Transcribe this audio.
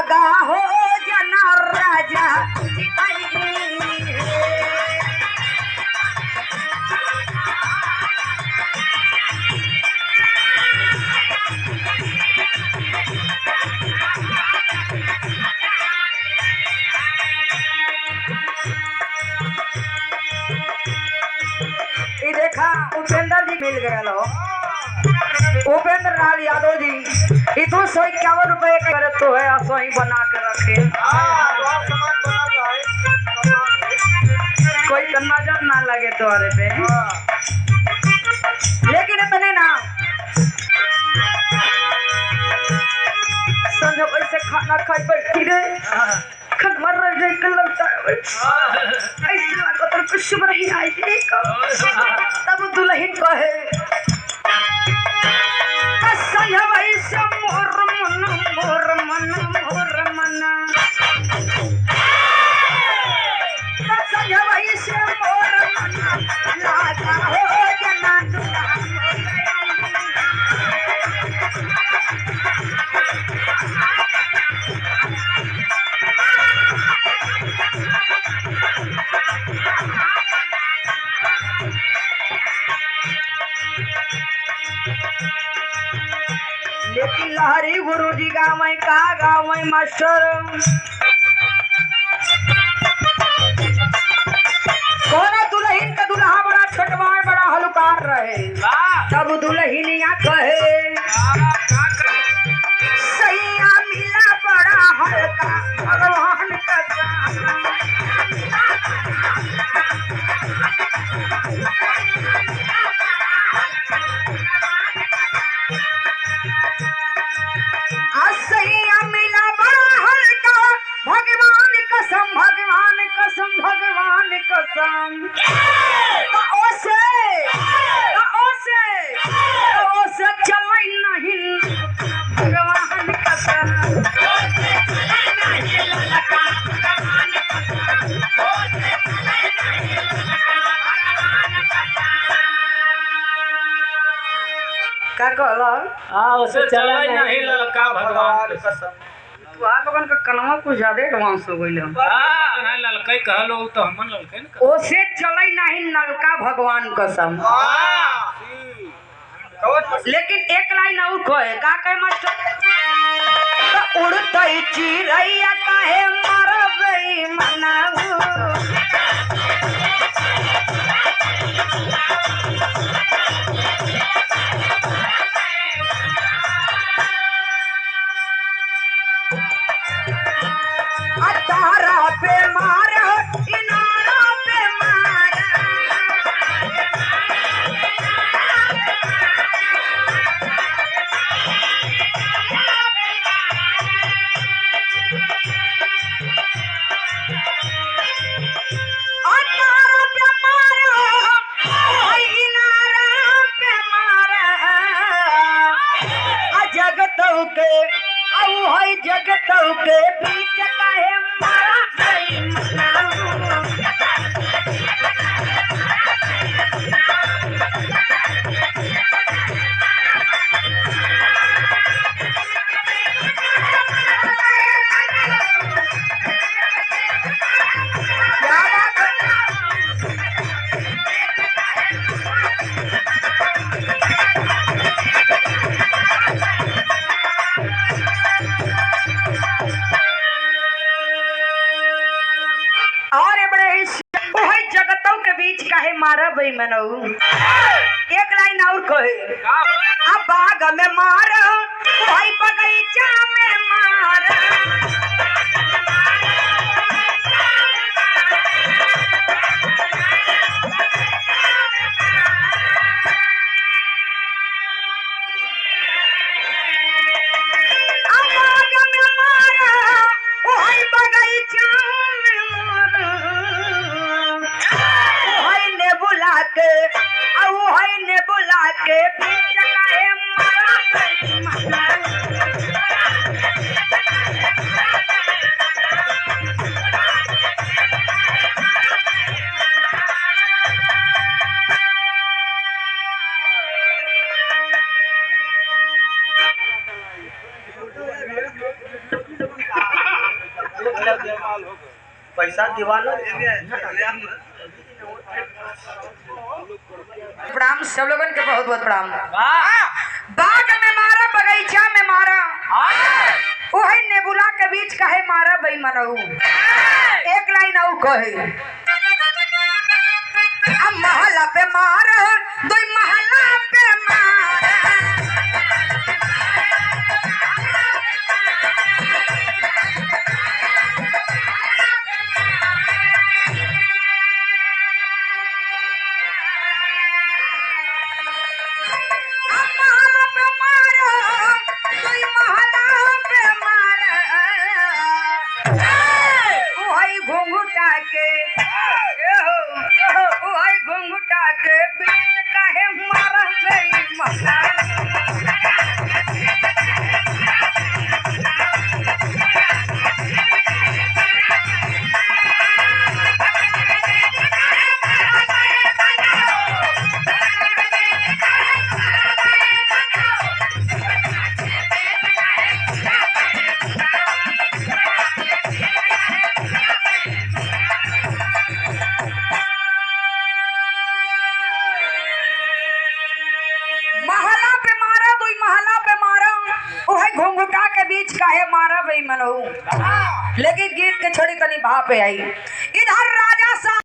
लागा हो जना राजा देखा उपेंद्र जी मिल गया लो उपेंद्र लाल यादव जी इतो 151 रुपए करे तो है असो ही बना के रखे कोई नजर ना लगे तुम्हारे पे लेकिन इतने ना समझो ऐसे खाना खाई बैठी रे खन मर रहे कल लगता है ऐसे लगा तो कुछ नहीं आई तब दुल्हन कहे असया वैसे मोर मन असया वैसे मोर मन लागा हो जना दुल्हन लेकिन लहरी गुरु जी गाँव में का गाँव में मास्टर कोना दुल्हन का दुल्हा बड़ा छोटवार बड़ा हलुकार रहे तब दुल्हनिया कहे सैया मिला बड़ा हल्का भगवान का भगवान कसम ओसे चलई नहीं भगवान कसम का कहला उसे चला नहीं ललका भगवान कसम लोगन का कनवा कुछ ज्यादा एडवांस हो गई ललकई कहलो तो हमन ललकई न ओसे चलई नहीं नलका भगवान कसम लेकिन एक लाइन और कहे का कहे मास्टर उड़तई चिड़ैया काहे मरबई मनाऊ तारा पे मार इनारा पे मार तारा पे मार इनारा पे मार जगतौ के है जगतौ के बीच काहे मारा गई मनाऊ मारा भाई मनऊ एक लाइन और कहे अब बाग में मार भाई बगीचा में मार बुला के बीच काहे मारा गई मना पैसा दीवाना प्रणाम सब लोगन के बहुत बहुत प्रणाम। बाग में मारा बगीचा में मारा वही नेबुला के बीच कहे मारा बेईमानऊ। एक लाइन आऊ कहे अब महला पे मारा दो महला पे मारा घुंघटा के बीच काहे मारा महला पे मारा दो महला पे मारा ओहे घुंघटा के बीच काहे मारा बेईमानऊ। लेकिन गीत के छोड़ी तनी भाव पे आई इधर राजा सा